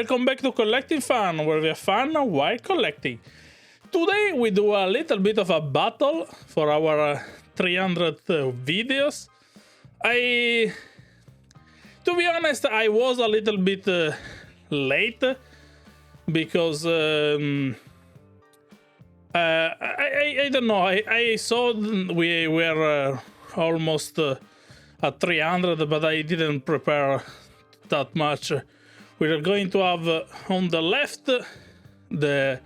welcome back to Collecting Fun, where we have fun while collecting. Today we do a little bit of a battle for our 300th videos. To be honest, I was a little bit late because I don't know. I saw we were almost at 300, but I didn't prepare that much. We are going to have on the left the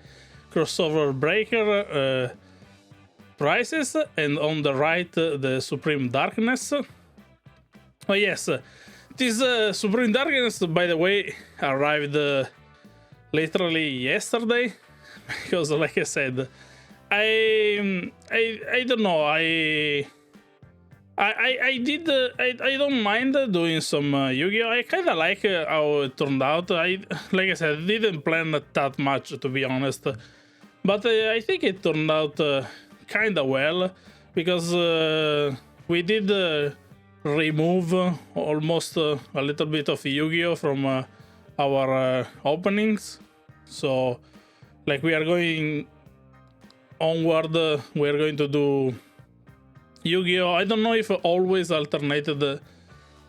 crossover breaker prices, and on the right the Supreme Darkness. Oh yes, this Supreme Darkness, by the way, arrived literally yesterday because, like I said, I don't know. I don't mind doing some Yu-Gi-Oh! I kind of like how it turned out. Like I said, didn't plan that much, to be honest, but I think it turned out kind of well because we did remove almost a little bit of Yu-Gi-Oh! From our openings. So, like, we are going onward. We are going to do Yu-Gi-Oh! I don't know if always alternated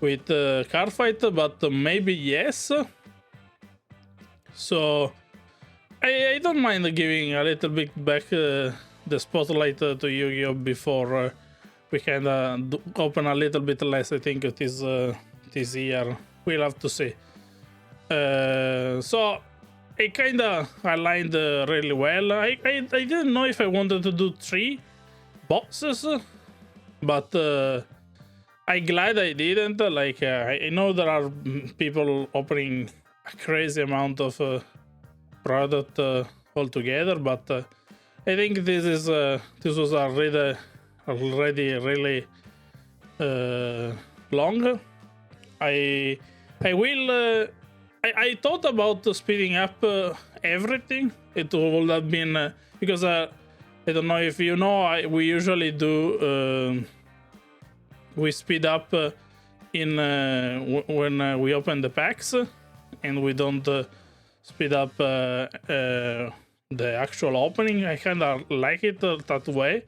with card fight, but maybe yes. So I don't mind giving a little bit back the spotlight to Yu-Gi-Oh! Before we kind of open a little bit less. I think it is this year. We'll have to see. So it kind of aligned really well. I didn't know if I wanted to do 3 boxes. But I'm glad I didn't. Like, I know there are people opening a crazy amount of product altogether, but I think this was already really long. I thought about speeding up everything. It would have been because I don't know if you know, we usually do we speed up in when we open the packs, and we don't speed up the actual opening. I kind of like it that way,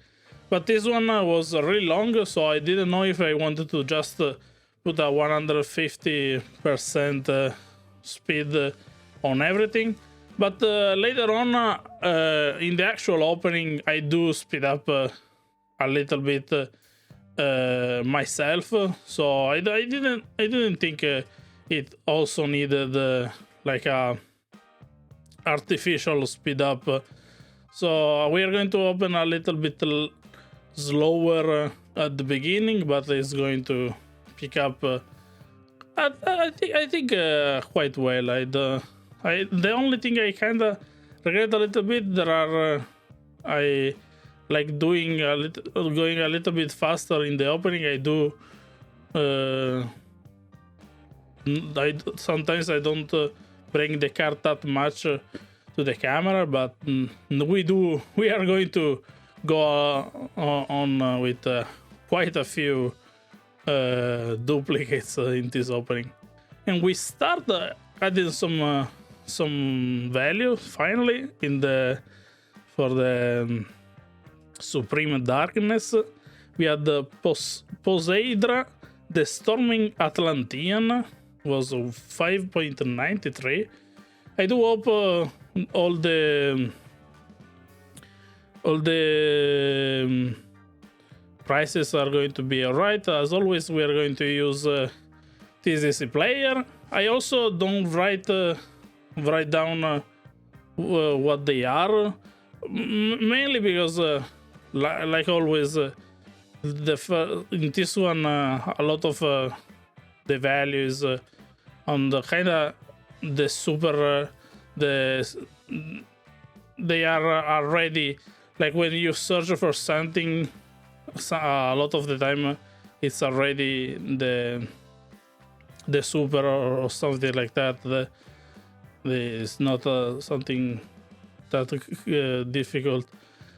but this one was really long, so I didn't know if I wanted to just put a 150% speed on everything. But later on, in the actual opening, I do speed up a little bit myself. So I didn't think it also needed like a artificial speed up. So we are going to open a little bit slower at the beginning, but it's going to pick up. I think quite well. The only thing I kind of regret a little bit, I like going a little bit faster in the opening. Sometimes I don't bring the card that much to the camera, but we are going to go on with quite a few duplicates in this opening, and we start adding some value finally for the Supreme Darkness. We had the Poseidra, the Storming Atlantean, was 5.93. I do hope all the prices are going to be alright. As always, we are going to use TCC Player. I also don't write down what they are, mainly because like always in this one a lot of the values on the kind of the super they are already, like, when you search for something a lot of the time it's already the super or something like that. It's not something that difficult.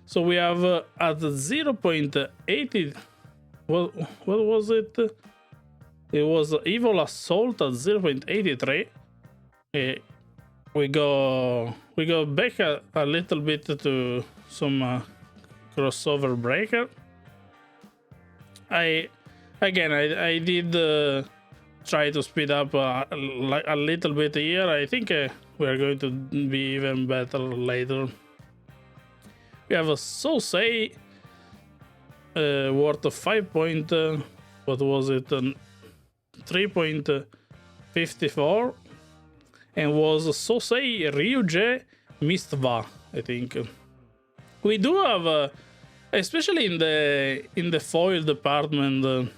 So we have at 0.80. What was it? It was Evil Assault at 0.83. we go back a little bit to some crossover breaker. I did try to speed up a little bit here. I think we are going to be even better later. We have a Sosei worth of 5 point, what was it, 3.54, and was Sosei Ryuje Mistva, I think. We do have, especially in the foil department,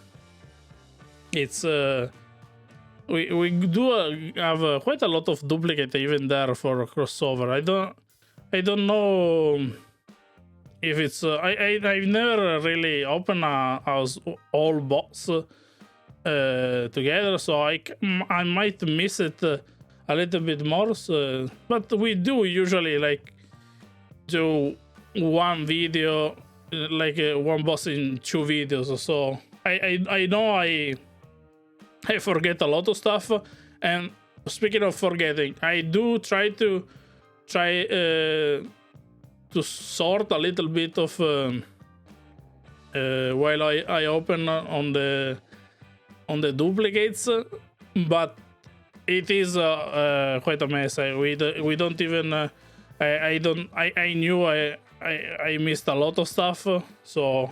it's we do have quite a lot of duplicate even there for crossover. I don't know if it's I've never really opened all box together, so I might miss it a little bit more. So, but we do usually like do one video, like one boss in 2 videos. So I know I forget a lot of stuff. And speaking of forgetting, I do try to sort a little bit of while I open on the duplicates, but it is quite a mess. We don't even I knew I missed a lot of stuff, so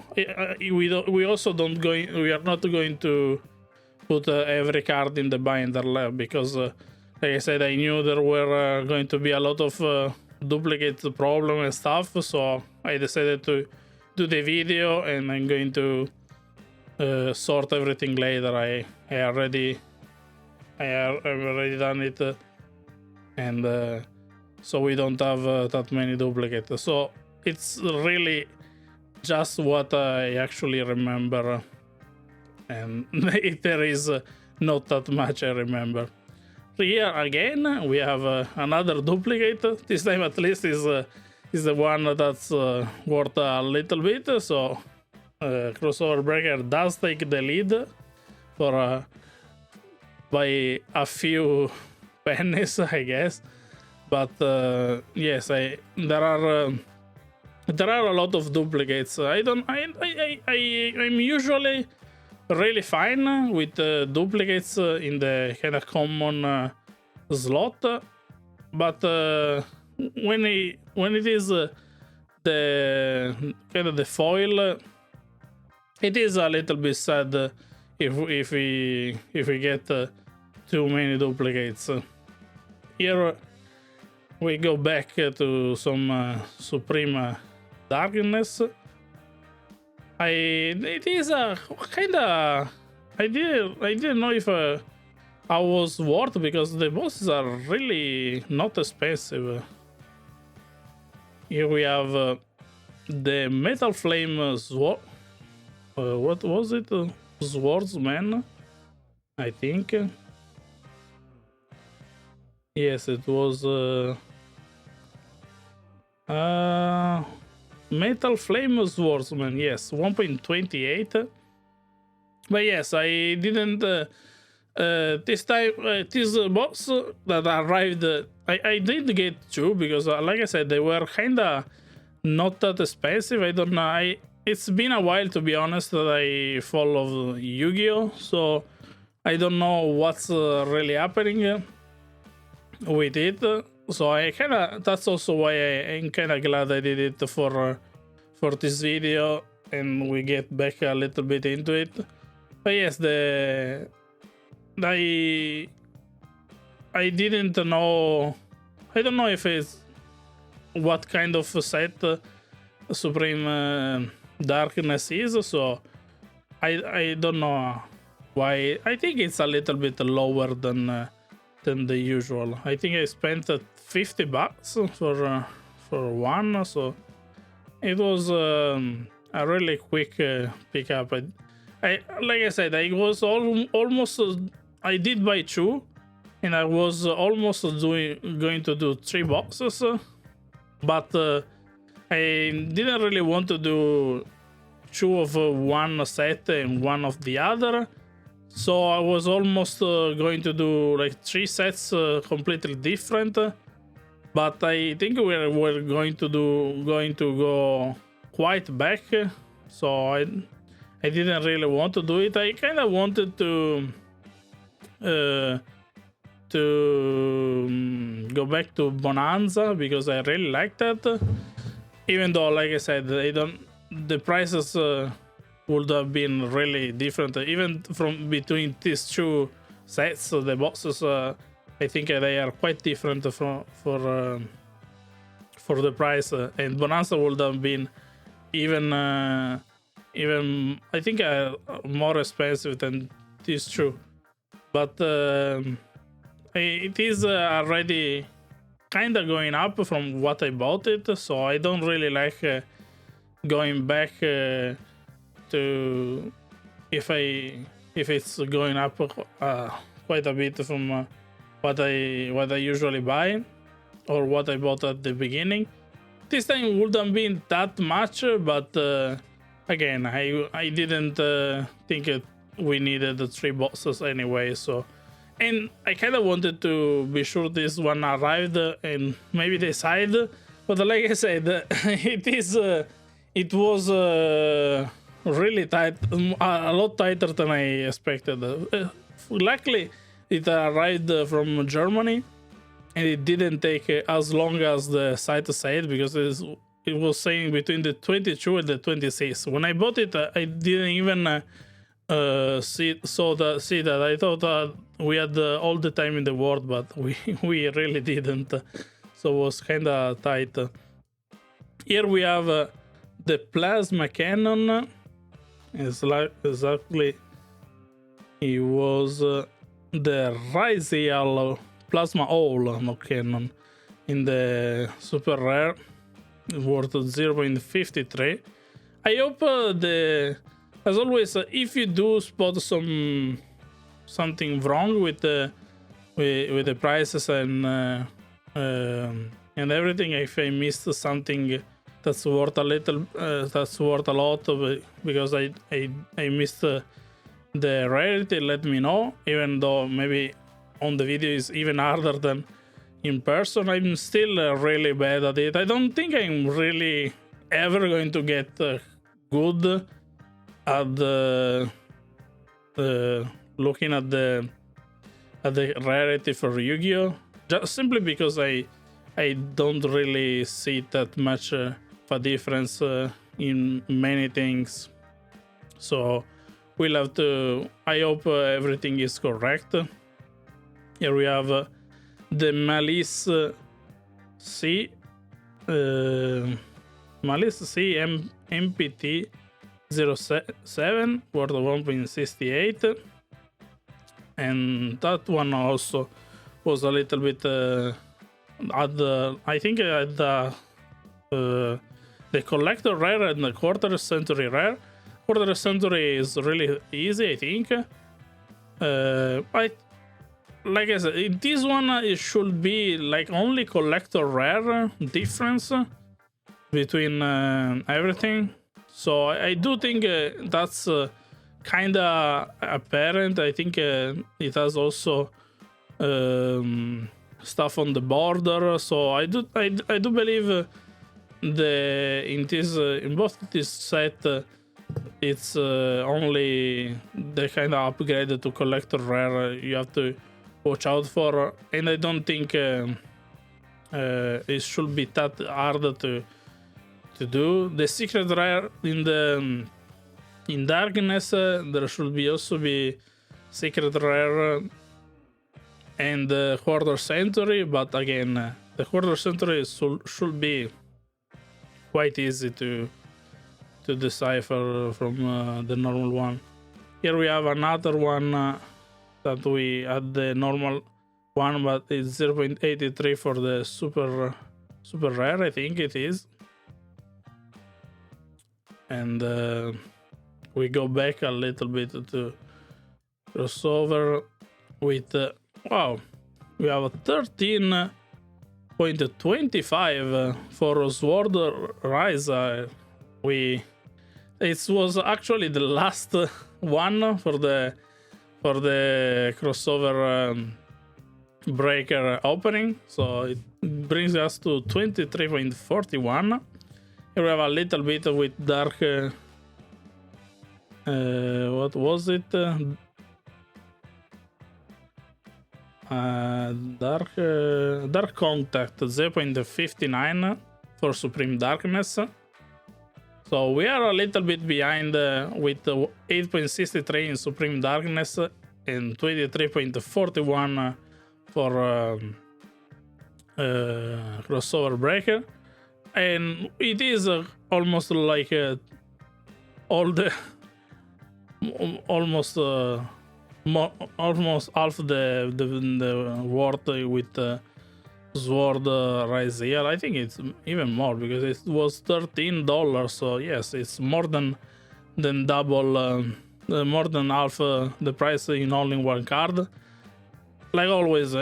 we are not going to put every card in the binder because like I said, I knew there were going to be a lot of duplicate problem and stuff, so I decided to do the video, and I'm going to sort everything later. I've already done it, and so we don't have that many duplicates. So it's really just what I actually remember, and there is not that much I remember. Here again we have another duplicate. This time at least is the one that's worth a little bit. So crossover breaker does take the lead for by a few pennies, I guess. But yes, there are a lot of duplicates. I'm usually really fine with duplicates in the kind of common slot, but when it is the kind of the foil, it is a little bit sad if we get too many duplicates. Here we go back to some Supreme Darkness. It is a kind of I didn't know if I was worth, because the bosses are really not expensive. Here we have the Metal Flame Sword. What was it? Swordsman, I think. Yes, it was. Metal Flame Swordsman, yes, 1.28. But yes, I didn't. This time, this boss that arrived, I did get 2 because, like I said, they were kinda not that expensive. I don't know. It's been a while, to be honest, that I follow Yu-Gi-Oh, so I don't know what's really happening with it. So that's also why I'm kinda glad I did it for this video, and we get back a little bit into it. But yes, I didn't know. I don't know if it's what kind of set Supreme Darkness is, so I don't know why. I think it's a little bit lower than the usual. I think I spent $50 for one, so it was a really quick pickup. Like I said, I was almost. I did buy 2, and I was almost going to do 3 boxes, but I didn't really want to do 2 of one set and 1 of the other. So I was almost going to do like 3 sets completely different, but I think we're going to go quite back. So I didn't really want to do it. I kind of wanted to go back to Bonanza because I really liked that. Even though, like I said, the prices would have been really different. Even from between these two sets, the boxes, I think they are quite different for the price. And Bonanza would have been even I think more expensive than these two. But it is already kind of going up from what I bought it, so I don't really like going back to if it's going up quite a bit from what I usually buy or what I bought at the beginning. This time wouldn't been that much, but again, I didn't think we needed the 3 boxes anyway, so. And I kind of wanted to be sure this one arrived and maybe decide, but like I said, it was really tight, a lot tighter than I expected. Luckily, it arrived from Germany, and it didn't take as long as the site said, because it was saying between the 22 and the 26. When I bought it, I didn't even see that. I thought we had all the time in the world, but we really didn't. So it was kind of tight. Here we have the plasma cannon. Exactly, it was the Raziel plasma owl, no cannon, in the super rare, worth 0.53. I hope as always, if you do spot something wrong with the prices and everything, if I missed something that's worth a lot, because I missed the rarity, let me know. Even though maybe on the video is even harder than in person, I'm still really bad at it. I don't think I'm really ever going to get good at looking at the rarity for Yu-Gi-Oh! Just simply because I don't really see that much of a difference in many things. So we'll have to. I hope everything is correct. Here we have the Malice C. Malice C MPT 07 worth 1.68, and that one also was a little bit at the, I think at the collector rare and the quarter century rare. Quarter century is really easy, I think. Like I said, in this one it should be like only collector rare difference between everything. So I do think that's kind of apparent. I think it has also stuff on the border. So I do believe in both this set it's only the kind of upgrade to collector rare you have to watch out for, and I don't think it should be that hard to do. The secret rare in darkness, there should also be secret rare and quarter century, but again the quarter century should be quite easy to decipher from the normal one. Here we have another one that we had the normal one, but it's 0.83 for the super rare, I think it is. And we go back a little bit to crossover with wow, we have a 13.25 for Sword Rise. It was actually the last one for the crossover breaker opening, so it brings us to 23.41. Here we have a little bit with dark. What was it? Dark Contact 0.59 for Supreme Darkness. So we are a little bit behind with 8.63 in Supreme Darkness and 23.41 for Crossover Breaker. And it is almost like almost half the worth with Sword Rise here. I think it's even more because it was $13. So yes, it's more than double, more than half the price in only one card. Like always,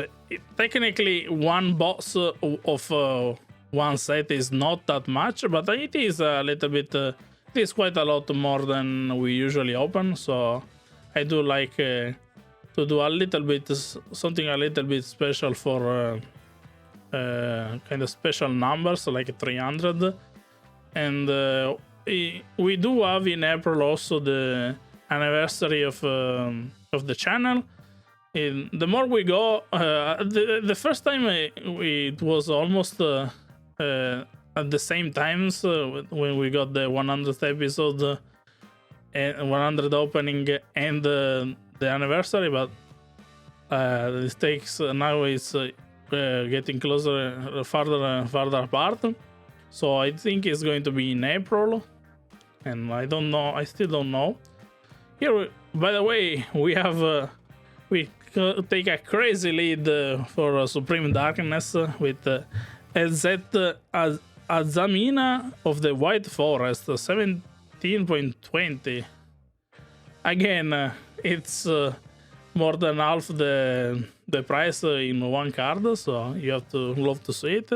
technically one box of one set is not that much, but it is a little bit. It is quite a lot more than we usually open. So I do like to do a little bit something a little bit special for kind of special numbers like 300. And we do have in April also the anniversary of the channel. The more we go, the first time it was almost at the same times when we got the 100th episode and 100 opening and the anniversary, but this takes now it's getting closer, farther and farther apart. So I think it's going to be in April, and I don't know. I still don't know. Here, by the way, we have we take a crazy lead for Supreme Darkness with LZ Azamina of the White Forest, 17.20. Again, it's more than half the price in one card, so you have to love to see it.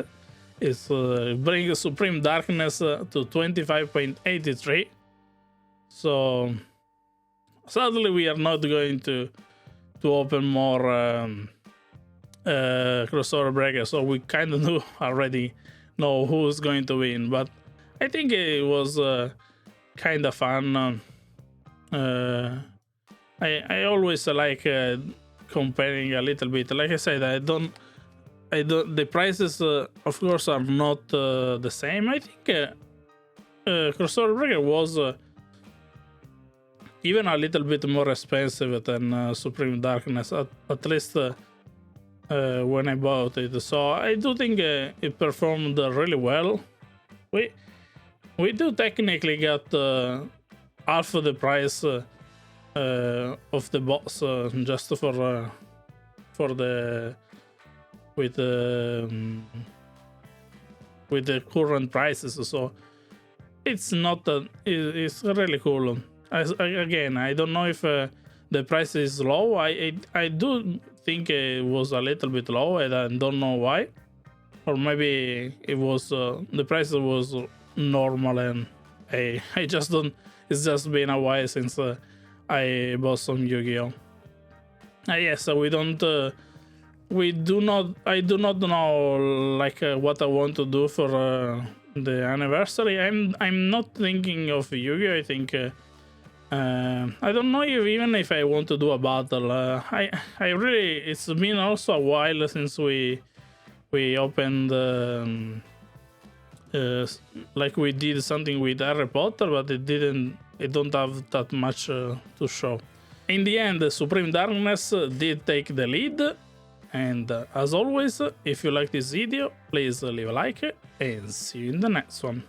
It's bringing Supreme Darkness to 25.83. So sadly, we are not going to open more crossover breakers, so we kind of knew already know who's going to win. But I think it was kind of fun. I always like comparing a little bit. Like I said, I don't. The prices, of course, are not the same. I think crossover breaker was even a little bit more expensive than Supreme Darkness, at least when I bought it. So I do think it performed really well. We do technically get half of the price of the box just for the with the current prices. So it's not it's really cool. Again, I don't know if the price is low. I do think it was a little bit low, and I don't know why. Or maybe it was the price was normal, and I just don't. It's just been a while since I bought some Yu-Gi-Oh. Yes, so we don't. We do not. I do not know like what I want to do for the anniversary. I'm not thinking of Yu-Gi-Oh. I think. I don't know even if I want to do a battle. I really, it's been also a while since we opened like we did something with Harry Potter, but it don't have that much to show. In the end, Supreme Darkness did take the lead, and as always, if you like this video, please leave a like and see you in the next one.